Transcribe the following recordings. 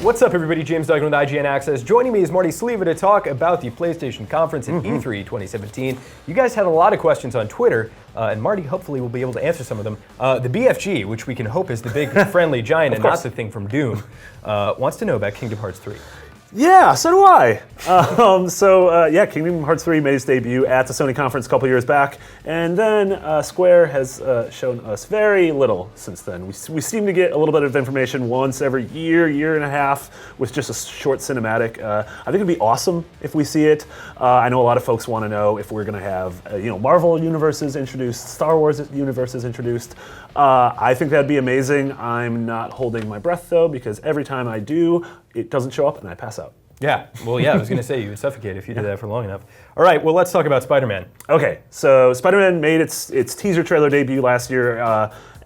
What's up, everybody? James Duggan with IGN Access. Joining me is Marty Sliva to talk about the PlayStation conference at E3 2017. You guys had a lot of questions on Twitter, and Marty hopefully will be able to answer some of them. The BFG, which we can hope is the big friendly giant and not the thing from Doom, wants to know about Kingdom Hearts 3. Yeah, so do I. Kingdom Hearts 3 made its debut at the Sony conference a couple years back, and then Square has shown us very little since then. We seem to get a little bit of information once every year and a half with just a short cinematic. I think it'd be awesome if we see it. I know a lot of folks want to know if we're going to have Marvel universes introduced, Star Wars universes introduced. I think that'd be amazing. I'm not holding my breath though, because every time I do, it doesn't show up and I pass out. Yeah, well, I was going to say you would suffocate if you did that for long enough. All right, well, let's talk about Spider-Man. Okay, so Spider-Man made its teaser trailer debut last year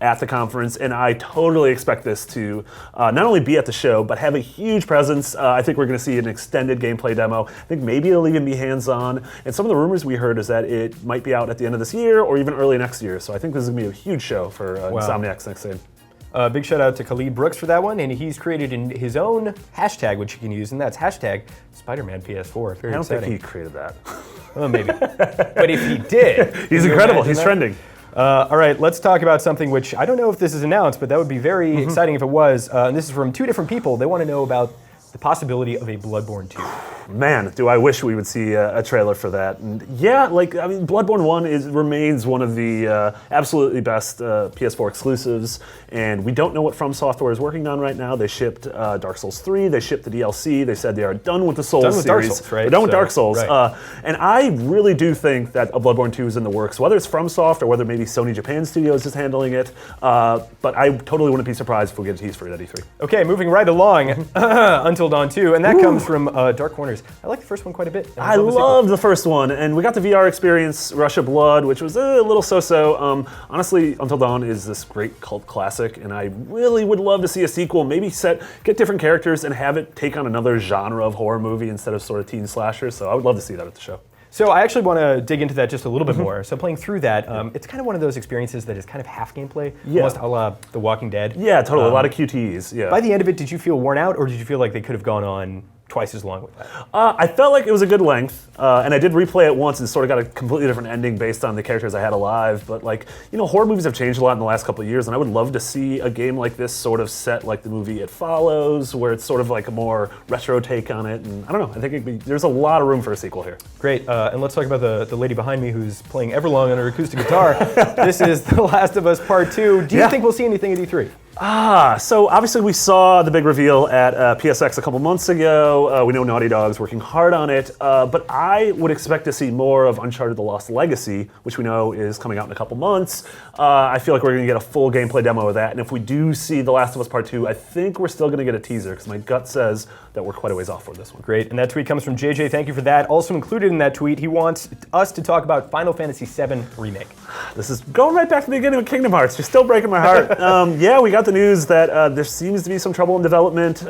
at the conference, and I totally expect this to not only be at the show, but have a huge presence. I think we're going to see an extended gameplay demo. I think maybe it'll even be hands-on, and some of the rumors we heard is that it might be out at the end of this year or even early next year, so I think this is going to be a huge show for Insomniac's next game. Big shout out to Khalid Brooks for that one, and he's created his own hashtag, which you can use, and that's hashtag Spider-Man PS4. Very I don't exciting. think he created that. Well, maybe. But if he did... He's incredible. He's trending. All right, let's talk about something which I don't know if this is announced, but that would be very exciting if it was. And this is from two different people. They want to know about the possibility of a Bloodborne 2. Man, do I wish we would see a trailer for that. And yeah, Bloodborne 1 remains one of the absolutely best PS4 exclusives, and we don't know what From Software is working on right now. They shipped Dark Souls 3, they shipped the DLC, they said they are done with the Souls series. Dark Souls, right? They're done with Dark Souls. Right. And I really do think that a Bloodborne 2 is in the works, whether it's From Soft or whether maybe Sony Japan Studios is handling it, but I totally wouldn't be surprised if we get a tease for it at E3. Okay, moving right along, Until Dawn 2, and that comes from Dark Corners. I like the first one quite a bit. I love the first one, and we got the VR experience, Rush of Blood, which was a little so-so. Honestly, Until Dawn is this great cult classic, and I really would love to see a sequel, maybe get different characters and have it take on another genre of horror movie instead of sort of teen slasher, so I would love to see that at the show. So I actually want to dig into that just a little bit more. So playing through that, it's kind of one of those experiences that is kind of half gameplay, almost a la The Walking Dead. Yeah, totally, a lot of QTEs, yeah. By the end of it, did you feel worn out, or did you feel like they could have gone on twice as long with that? I felt like it was a good length, and I did replay it once and sort of got a completely different ending based on the characters I had alive, but horror movies have changed a lot in the last couple of years, and I would love to see a game like this sort of set like the movie It Follows, where it's sort of like a more retro take on it, and I don't know, I think there's a lot of room for a sequel here. Great, and let's talk about the lady behind me who's playing Everlong on her acoustic guitar. This is The Last of Us Part 2. Do you think we'll see anything at E3? So obviously we saw the big reveal at PSX a couple months ago. We know Naughty Dog's working hard on it, but I would expect to see more of Uncharted: The Lost Legacy, which we know is coming out in a couple months. I feel like we're going to get a full gameplay demo of that, and if we do see The Last of Us Part 2, I think we're still going to get a teaser, because my gut says that we're quite a ways off for this one. Great, and that tweet comes from JJ. Thank you for that. Also included in that tweet, he wants us to talk about Final Fantasy VII Remake. This is going right back to the beginning of Kingdom Hearts. You're still breaking my heart. Yeah, we got the news that there seems to be some trouble in development.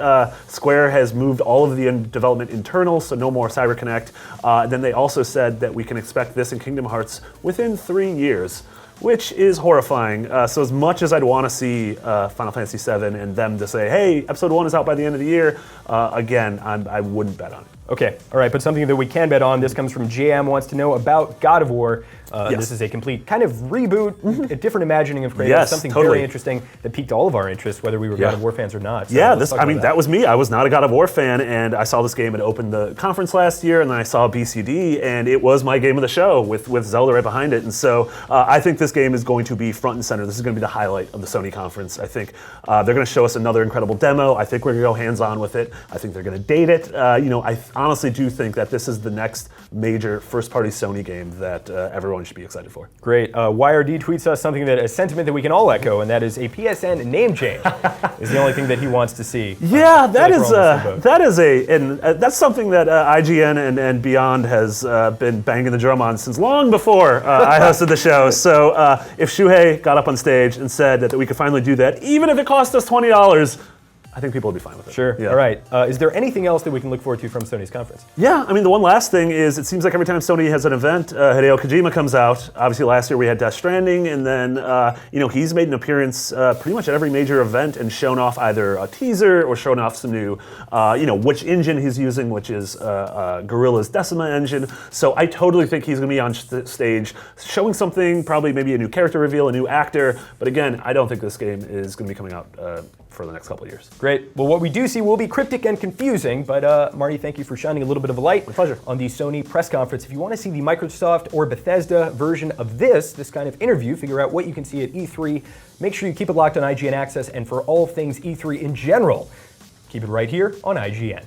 Square has moved all of the development internal, so no more CyberConnect. Then they also said that we can expect this in Kingdom Hearts within 3 years, which is horrifying. So as much as I'd want to see Final Fantasy VII and them to say, hey, Episode 1 is out by the end of the year, again, I wouldn't bet on it. Okay, all right, but something that we can bet on, this comes from JM, wants to know about God of War. Yes. This is a complete kind of reboot, a different imagining of Kratos, something very interesting that piqued all of our interest, whether we were God of War fans or not. So that was me. I was not a God of War fan, and I saw this game at opened the conference last year, and then I saw BCD, and it was my game of the show with Zelda right behind it. And so I think this game is going to be front and center. This is going to be the highlight of the Sony conference. I think they're going to show us another incredible demo. I think we're going to go hands-on with it. I think they're going to date it. I honestly do think that this is the next major first-party Sony game that everyone should be excited for. Great. YRD tweets us a sentiment that we can all echo, and that is a PSN name change is the only thing that he wants to see. Yeah, that's something that IGN and beyond has been banging the drum on since long before I hosted the show. So if Shuhei got up on stage and said that we could finally do that, even if it cost us $20, I think people would be fine with it. Sure. Yeah. All right. Is there anything else that we can look forward to from Sony's conference? Yeah, I mean, the one last thing is it seems like every time Sony has an event, Hideo Kojima comes out. Obviously, last year we had Death Stranding, and then, he's made an appearance pretty much at every major event and shown off either a teaser or shown off some new, which engine he's using, which is Guerrilla's Decima engine. So I totally think he's going to be on stage showing something, probably maybe a new character reveal, a new actor. But again, I don't think this game is going to be coming out for the next couple of years. Great. Well, what we do see will be cryptic and confusing, but Marty, thank you for shining a little bit of a light My pleasure. on the Sony press conference. If you want to see the Microsoft or Bethesda version of this kind of interview, figure out what you can see at E3, make sure you keep it locked on IGN Access, and for all things E3 in general, keep it right here on IGN.